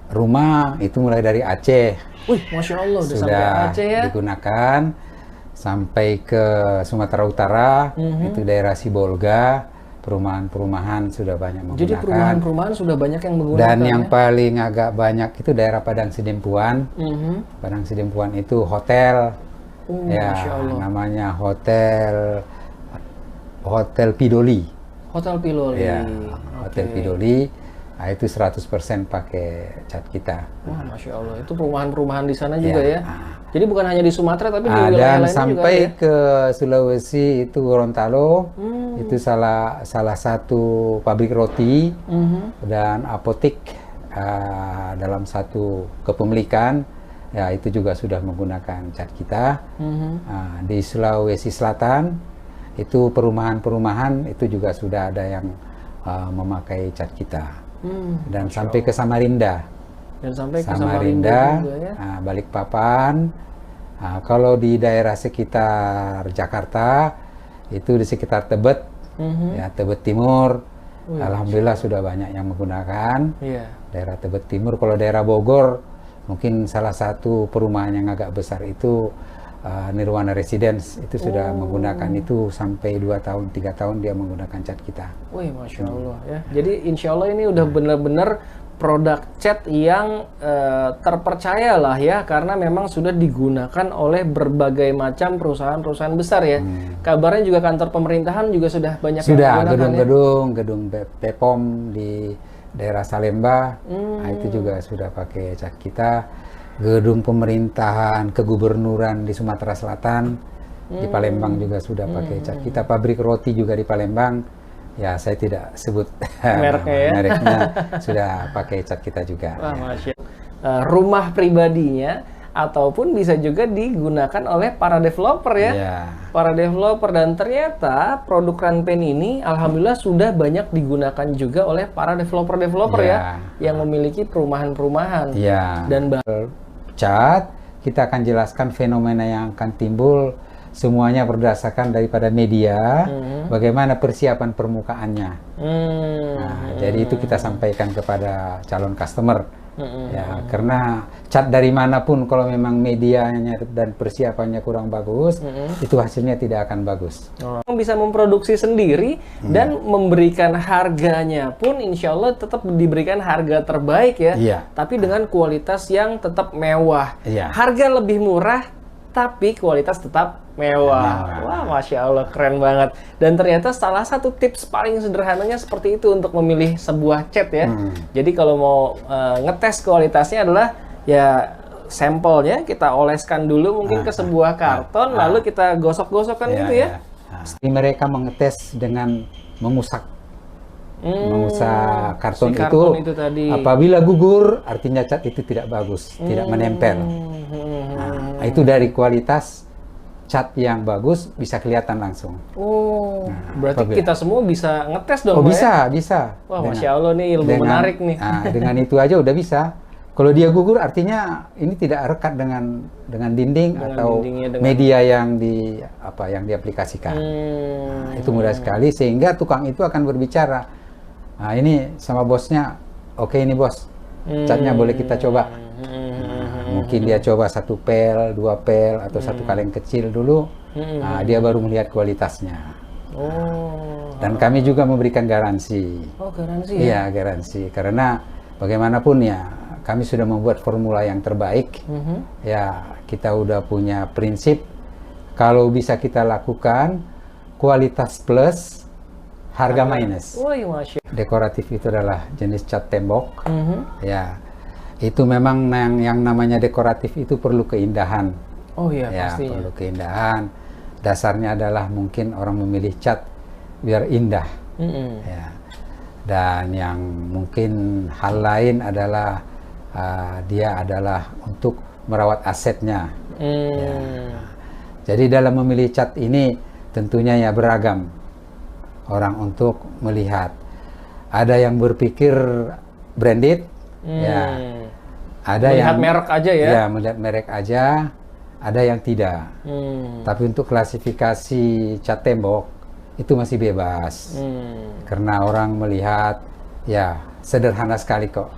rumah itu mulai dari Aceh Wih, Masya Allah, udah sampai sudah Aceh ya. digunakan, sampai ke Sumatera Utara, itu daerah Sibolga, perumahan-perumahan sudah banyak Jadi menggunakan. perumahan-perumahan sudah banyak yang menggunakan Dan yang ya. paling agak banyak itu daerah Padang Sidempuan. Mhm. Padang Sidempuan itu hotel, ya Masya Allah. namanya Hotel Pidoli. Hotel Piloli. Ya, Hotel Oke. Pidoli. Nah, itu 100% pakai cat kita. Wah, Masya Allah. Itu perumahan-perumahan di sana juga Ya. ya. Jadi bukan hanya di Sumatera, tapi di Ah, wilayah dan lainnya juga sampai ada ya. ke Sulawesi itu Gorontalo, itu salah satu pabrik roti dan apotek dalam satu kepemilikan, ya itu juga sudah menggunakan cat kita. Di Sulawesi Selatan itu perumahan-perumahan itu juga sudah ada yang memakai cat kita. Dan sampai ke Samarinda. Dan sampai ke Samarinda, juga ya. Balikpapan. Kalau di daerah sekitar Jakarta, itu di sekitar Tebet, ya Tebet Timur, alhamdulillah sudah banyak yang menggunakan. Iya. Daerah Tebet Timur, kalau daerah Bogor, mungkin salah satu perumahan yang agak besar itu Nirwana Residence, itu sudah menggunakan itu sampai 2 tahun, 3 tahun dia menggunakan cat kita. Wih, Masya Allah ya. Jadi insya Allah ini udah benar-benar produk cat yang terpercaya lah ya, karena memang sudah digunakan oleh berbagai macam perusahaan-perusahaan besar ya. Kabarnya juga kantor pemerintahan juga sudah banyak yang Sudah, menggunakan ya. gedung Bepom di daerah Salemba, itu juga sudah pakai cat kita. Gedung pemerintahan kegubernuran di Sumatera Selatan, di Palembang juga sudah pakai cat kita. Pabrik roti juga di Palembang, ya saya tidak sebut Mereknya ya. mereknya, sudah pakai cat kita juga. Wah, Masya Allah. Rumah pribadinya ataupun bisa juga digunakan oleh para developer ya. Ya. Para developer, dan ternyata produk Ranpen ini alhamdulillah sudah banyak digunakan juga oleh para developer-developer ya, yang memiliki perumahan-perumahan. Ya. Dan cat, kita akan jelaskan fenomena yang akan timbul, semuanya berdasarkan daripada media, bagaimana persiapan permukaannya. Nah, jadi itu kita sampaikan kepada calon customer. Ya, karena cat dari manapun kalau memang medianya dan persiapannya kurang bagus, itu hasilnya tidak akan bagus. bisa memproduksi sendiri dan memberikan harganya pun insya Allah tetap diberikan harga terbaik ya. Iya. Tapi dengan kualitas yang tetap mewah. Iya. Harga lebih murah tapi kualitas tetap mewah. Wah, Masya Allah, keren banget. Dan ternyata salah satu tips paling sederhananya seperti itu untuk memilih sebuah cat ya. Jadi kalau mau ngetes kualitasnya adalah ya sampelnya kita oleskan dulu mungkin ke sebuah karton, lalu kita gosok-gosokkan gitu ya. Jadi mereka mengetes dengan mengusak karton, si karton itu tadi. apabila gugur artinya cat itu tidak bagus, tidak menempel. Nah, itu dari kualitas cat yang bagus bisa kelihatan langsung. Berarti apabila- kita semua bisa ngetes dong, Oh, Pak, bisa, ya? bisa. Wah, Masya Allah nih ilmu menarik nih. Dengan itu aja udah bisa. Kalau dia gugur artinya ini tidak rekat dengan dinding atau dindingnya, dengan- media yang diaplikasikan. Nah, itu mudah sekali sehingga tukang itu akan berbicara. Nah, ini sama bosnya, oke ini bos, catnya boleh kita coba. Nah, mungkin dia coba 1 pel, 2 pel atau 1 kaleng kecil dulu. Nah, dia baru melihat kualitasnya. Dan kami juga memberikan garansi. Oh, garansi ya? Iya, garansi. Karena bagaimanapun ya, kami sudah membuat formula yang terbaik. Ya, kita udah punya prinsip. Kalau bisa kita lakukan, kualitas plus, harga minus. Woi, Masya Dekoratif itu adalah jenis cat tembok. Ya, itu memang yang namanya dekoratif itu perlu keindahan. Oh iya, Ya, pastinya. perlu keindahan. Dasarnya adalah mungkin orang memilih cat biar indah. Ya. Dan yang mungkin hal lain adalah dia adalah untuk merawat asetnya. Ya. Jadi dalam memilih cat ini tentunya ya beragam orang untuk melihat. Ada yang berpikir branded, ya. Ada Melihat yang merek aja ya? Ya, melihat merek aja. Ada yang tidak. Tapi untuk klasifikasi cat tembok itu masih bebas. Karena orang melihat ya sederhana sekali kok.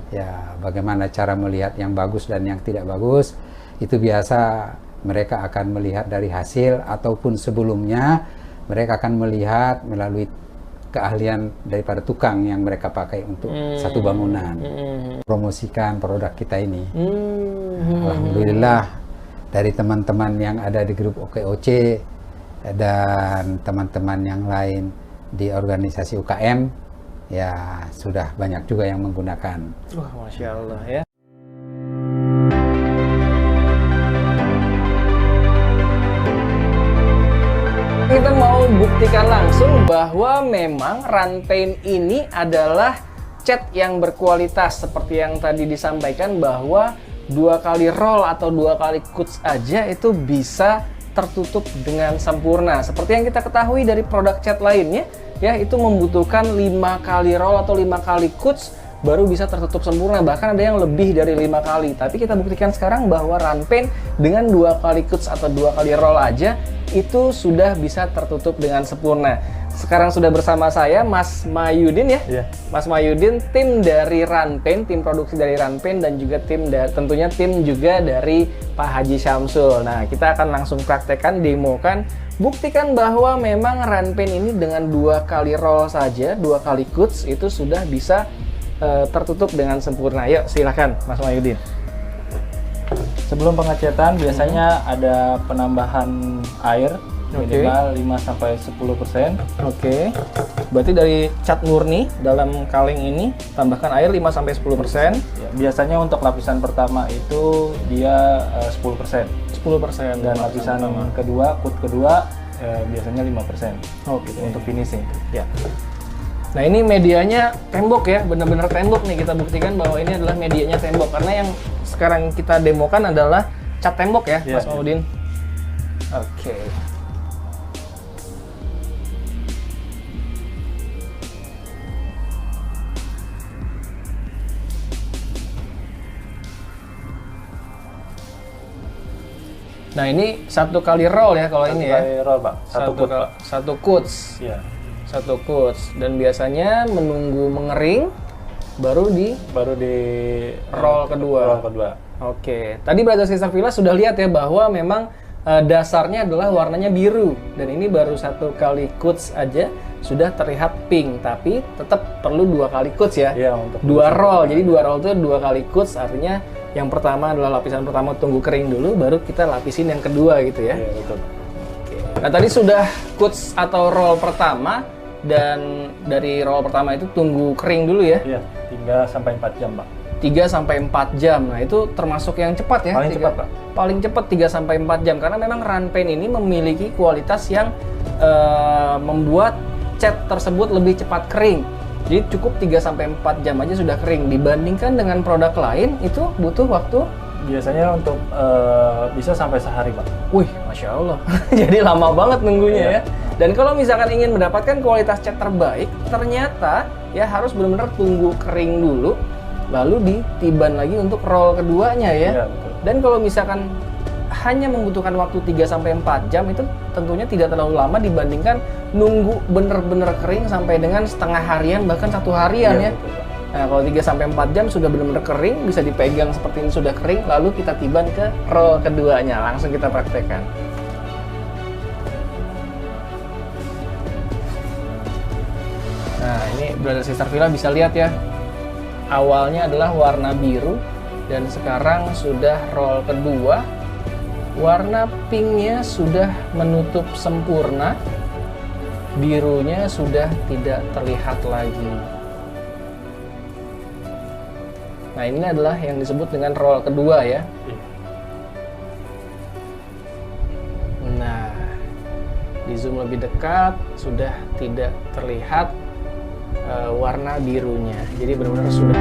Ya, bagaimana cara melihat yang bagus dan yang tidak bagus, itu biasa mereka akan melihat dari hasil, ataupun sebelumnya mereka akan melihat melalui keahlian daripada tukang yang mereka pakai untuk satu bangunan. Promosikan produk kita ini. Alhamdulillah, dari teman-teman yang ada di grup OKOC dan teman-teman yang lain di organisasi UKM, ya sudah banyak juga yang menggunakan. Wah, Masya Allah ya. Kita mau buktikan langsung bahwa memang Ranpaint ini adalah cat yang berkualitas, seperti yang tadi disampaikan bahwa 2 kali roll atau 2 kali cuts aja itu bisa tertutup dengan sempurna. Seperti yang kita ketahui dari produk cat lainnya, ya itu membutuhkan 5 kali roll atau 5 kali cuts baru bisa tertutup sempurna, bahkan ada yang lebih dari 5 kali. Tapi kita buktikan sekarang bahwa Ranpaint dengan 2 kali cuts atau 2 kali roll aja itu sudah bisa tertutup dengan sempurna. Sekarang sudah bersama saya Mas Mahyudin ya. Yeah. Mas Mahyudin, tim dari Ranpaint, tim produksi dari Ranpaint, dan juga tentunya tim juga dari Pak Haji Syamsul. Nah, kita akan langsung praktekkan, demokan, buktikan bahwa memang Ranpaint ini dengan 2 kali roll saja, 2 kali cuts itu sudah bisa tertutup dengan sempurna. Yuk, silakan Mas Mahyudin. Sebelum pengecatan biasanya ada penambahan air minimal 5-10%. Oke. Berarti dari cat murni dalam kaleng ini tambahkan air 5-10%. Ya, biasanya untuk lapisan pertama itu dia 10%. 10%. Dan lapisan kedua, coat kedua biasanya 5%. Oke. Untuk finishing. Ya. Nah, ini medianya tembok ya, benar-benar tembok nih. Kita buktikan bahwa ini adalah medianya tembok, karena yang sekarang kita demokan adalah cat tembok ya, Mas Mahyudin. Oke. Nah, ini 1 kali roll ya kalau ini ya. 1 kali roll, Pak. 1 coat. 1 cuts. Iya. 1 cuts, dan biasanya menunggu mengering baru di roll kedua. Roll kedua. Oke, tadi Brother Sister Villa sudah lihat ya bahwa memang dasarnya adalah warnanya biru, dan ini baru 1 kali cuts aja sudah terlihat pink, tapi tetap perlu 2 kali cuts ya. Iya, untuk 2 roll. Jadi 2 roll itu 2 kali cuts, artinya yang pertama adalah lapisan pertama tunggu kering dulu, baru kita lapisin yang kedua gitu ya. Iya, betul. Oke. Nah, tadi sudah cuts atau roll pertama, dan dari roll pertama itu tunggu kering dulu ya. Iya, 3-4 jam, Pak. 3-4 jam. Nah, itu termasuk yang cepat ya. Paling cepat, Pak. Paling cepat 3-4 jam, karena memang Ranpaint ini memiliki kualitas yang membuat cat tersebut lebih cepat kering. Jadi cukup 3-4 jam aja sudah kering. Dibandingkan dengan produk lain itu butuh waktu biasanya untuk bisa sampai sehari, Pak. Wih, Masya Allah. Jadi lama banget nunggunya ya. Dan kalau misalkan ingin mendapatkan kualitas cat terbaik, ternyata ya harus benar-benar tunggu kering dulu, lalu ditiban lagi untuk roll keduanya ya. Iya, betul. Dan kalau misalkan hanya membutuhkan waktu 3-4 jam, itu tentunya tidak terlalu lama dibandingkan nunggu bener-bener kering sampai dengan setengah harian, bahkan 1 harian ya. Betul, Pak. Nah, kalau 3-4 jam sudah benar-benar kering, bisa dipegang seperti ini sudah kering, lalu kita tiban ke roll keduanya. Langsung kita praktekkan. Nah, ini Brother Sister Villa bisa lihat ya. Awalnya adalah warna biru, dan sekarang sudah roll kedua. Warna pinknya sudah menutup sempurna. Birunya sudah tidak terlihat lagi. Nah, ini adalah yang disebut dengan roll kedua ya. Nah, di zoom lebih dekat sudah tidak terlihat warna birunya. Jadi benar-benar sudah